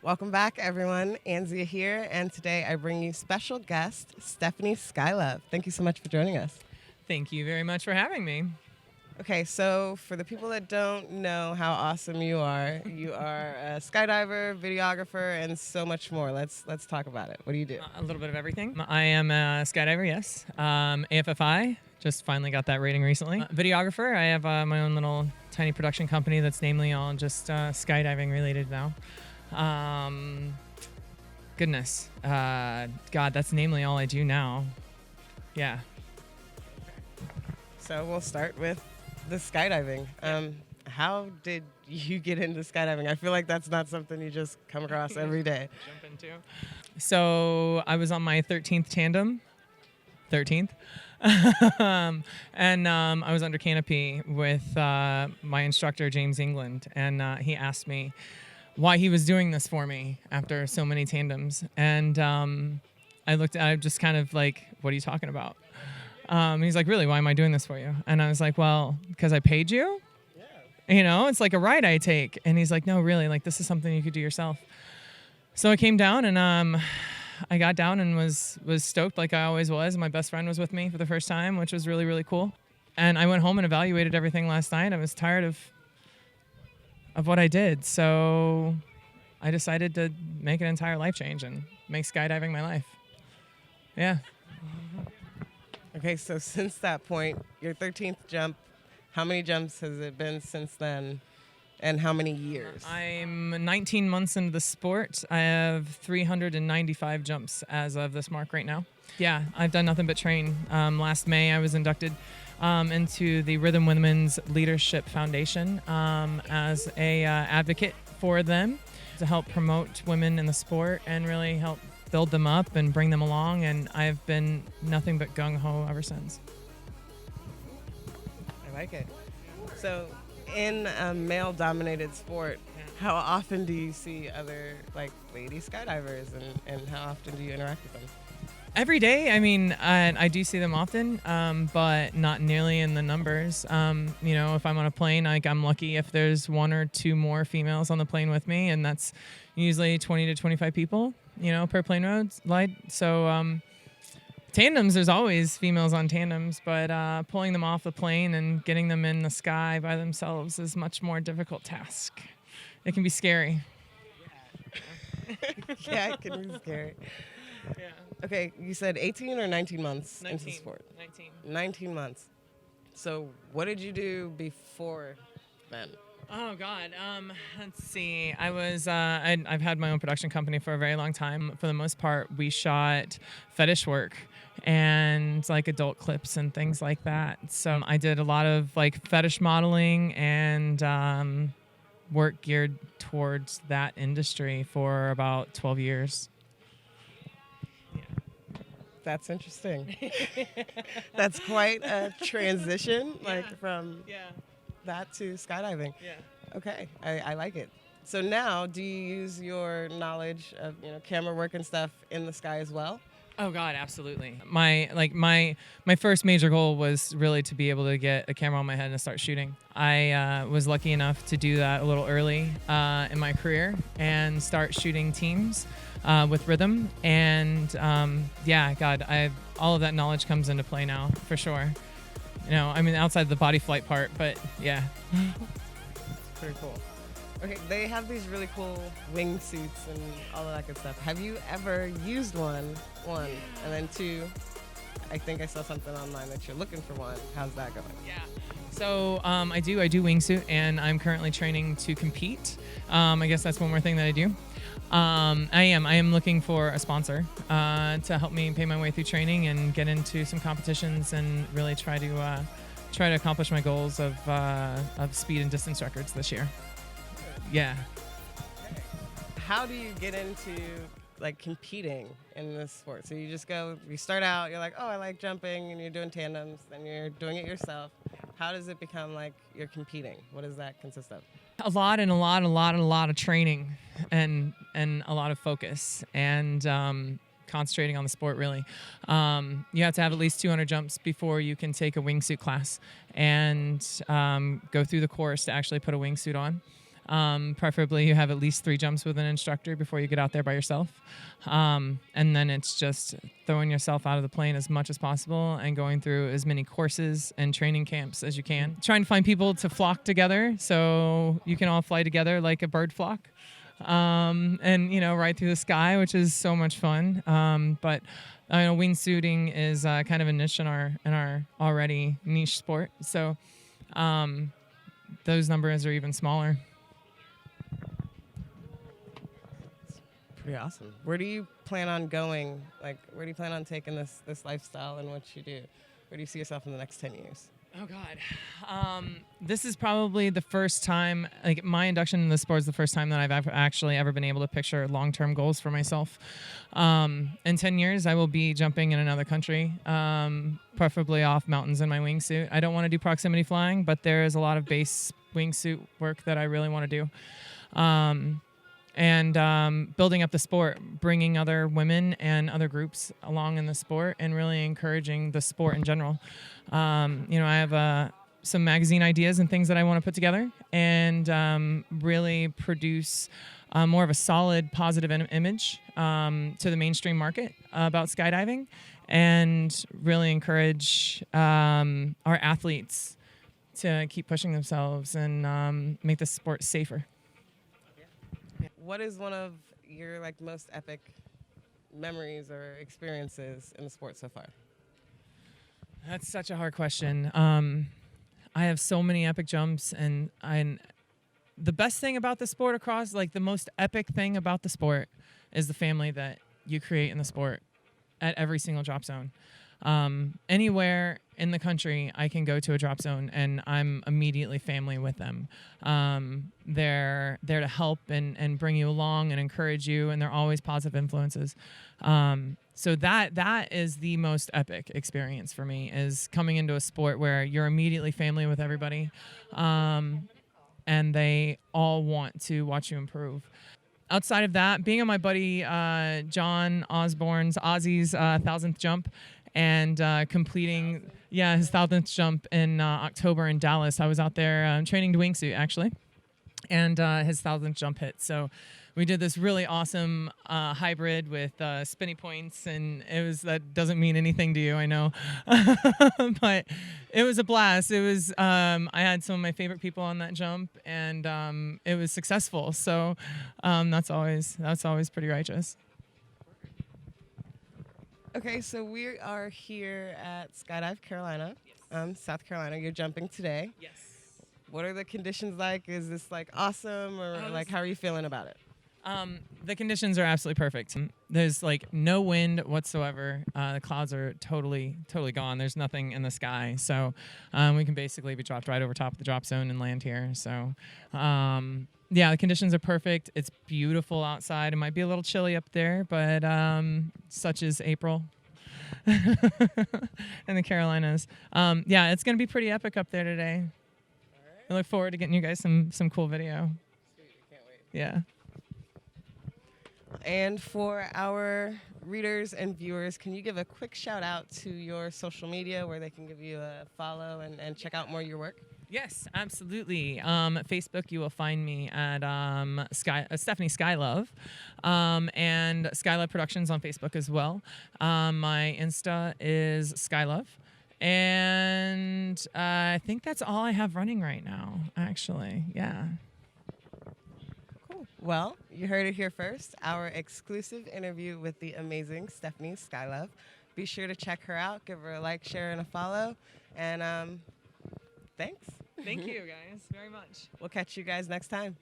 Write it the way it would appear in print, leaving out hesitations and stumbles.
Welcome back, everyone. Anzzia here, and today I bring you special guest, Stephanie Skylove. Thank you so much for joining us. Thank you very much for having me. Okay, so for the people that don't know how awesome you are a skydiver, videographer, and so much more. Let's talk about it. What do you do? A little bit of everything. I am a skydiver, yes. AFFI, just finally got that rating recently. Videographer, I have my own little tiny production company that's namely all just skydiving related now. Goodness. God, that's namely all I do now. Yeah. So we'll start with the skydiving. How did you get into skydiving? I feel like that's not something you just come across every day. Jump into. So I was on my 13th tandem. 13th. And I was under canopy with my instructor, James England. And he asked me why he was doing this for me after so many tandems. And I just kind of like, what are you talking about? He's like, really, why am I doing this for you? And I was like, well, because I paid you? Yeah. You know, it's like a ride I take. And he's like, no, really, like this is something you could do yourself. So I came down and I got down and was stoked like I always was. My best friend was with me for the first time, which was really, really cool. And I went home and evaluated everything last night. I was tired of what I did. So I decided to make an entire life change and make skydiving my life. Yeah. Okay, so since that point, your 13th jump, how many jumps has it been since then, and how many years? I'm 19 months into the sport. I have 395 jumps as of this mark right now. Yeah, I've done nothing but train. Last May, I was inducted into the Rhythm Women's Leadership Foundation as a advocate for them to help promote women in the sport and really help build them up and bring them along, and I've been nothing but gung-ho ever since. I like it. So in a male-dominated sport, how often do you see other lady skydivers, and how often do you interact with them? Every day. I mean, I do see them often, but not nearly in the numbers. If I'm on a plane, I'm lucky if there's one or two more females on the plane with me, and that's usually 20 to 25 people, per plane ride. So tandems, there's always females on tandems, but pulling them off the plane and getting them in the sky by themselves is a much more difficult task. It can be scary. Yeah, it can be scary. Yeah. Okay, you said 18 or 19 months 19, into sport? 19. 19 months. So what did you do before then? Oh God. Let's see. I've had my own production company for a very long time. For the most part, we shot fetish work and adult clips and things like that. So I did a lot of fetish modeling and work geared towards that industry for about 12 years. That's interesting. That's quite a transition, from that to skydiving. Yeah. Okay, I like it. So now, do you use your knowledge of camera work and stuff in the sky as well? Oh God, absolutely. My first major goal was really to be able to get a camera on my head and start shooting. I was lucky enough to do that a little early in my career and start shooting teams with Rhythm. And all of that knowledge comes into play now for sure. Outside the body flight part, but yeah. Pretty cool. Okay, they have these really cool wingsuits and all of that good stuff. Have you ever used one? And then two, I think I saw something online that you're looking for one. How's that going? Yeah. So I do wingsuit, and I'm currently training to compete. I guess that's one more thing that I do. I am looking for a sponsor to help me pay my way through training and get into some competitions and really try to accomplish my goals of speed and distance records this year. Yeah. How do you get into competing in this sport? So you start out, you're like, oh, I like jumping, and you're doing tandems, and you're doing it yourself. How does it become you're competing? What does that consist of? A lot of training and a lot of focus and concentrating on the sport, really. You have to have at least 200 jumps before you can take a wingsuit class and go through the course to actually put a wingsuit on. Preferably you have at least 3 jumps with an instructor before you get out there by yourself. And then it's just throwing yourself out of the plane as much as possible and going through as many courses and training camps as you can. Trying to find people to flock together so you can all fly together like a bird flock. And, you know, right through the sky, which is so much fun. But wingsuiting is kind of a niche in our already niche sport. So those numbers are even smaller. Pretty awesome. Where do you plan on going? Like, where do you plan on taking this lifestyle and what you do? Where do you see yourself in the next 10 years? Oh, God. This is probably the first time, like my induction in the sport is the first time that I've ever been able to picture long-term goals for myself. In 10 years, I will be jumping in another country, preferably off mountains in my wingsuit. I don't want to do proximity flying, but there is a lot of base wingsuit work that I really want to do. And building up the sport, bringing other women and other groups along in the sport, and really encouraging the sport in general. I have some magazine ideas and things that I want to put together, and really produce more of a solid, positive image to the mainstream market about skydiving, and really encourage our athletes to keep pushing themselves and make the sport safer. What is one of your most epic memories or experiences in the sport so far? That's such a hard question. I have so many epic jumps, and the best thing about the sport the most epic thing about the sport is the family that you create in the sport at every single drop zone. Anywhere in the country, I can go to a drop zone and I'm immediately family with them. They're there to help and bring you along and encourage you, and they're always positive influences. So that is the most epic experience for me, is coming into a sport where you're immediately family with everybody, and they all want to watch you improve. Outside of that, being on my buddy John Osborne's Ozzy's 1,000th jump, and completing his 1,000th jump in October in Dallas. I was out there training to wingsuit, actually, and his 1,000th jump hit. So we did this really awesome hybrid with spinny points, and that doesn't mean anything to you, I know, but it was a blast. It was I had some of my favorite people on that jump, and it was successful. So that's always pretty righteous. Okay, so we are here at Skydive Carolina, South Carolina. You're jumping today. Yes. What are the conditions like? Is this awesome, or how are you feeling about it? The conditions are absolutely perfect. There's no wind whatsoever. The clouds are totally gone. There's nothing in the sky. So we can basically be dropped right over top of the drop zone and land here. So the conditions are perfect. It's beautiful outside. It might be a little chilly up there, but such is April in the Carolinas. It's going to be pretty epic up there today. All right. I look forward to getting you guys some cool video. Sweet, we can't wait. Yeah. And for our readers and viewers, can you give a quick shout out to your social media where they can give you a follow and check out more of your work? Yes, absolutely. Facebook, you will find me at Stephanie Skylove, and Skylove Productions on Facebook as well. My Insta is Skylove, and I think that's all I have running right now, actually. Yeah. Cool. Well, you heard it here first. Our exclusive interview with the amazing Stephanie Skylove. Be sure to check her out. Give her a like, share, and a follow. And thanks. Thank you, guys, very much. We'll catch you guys next time.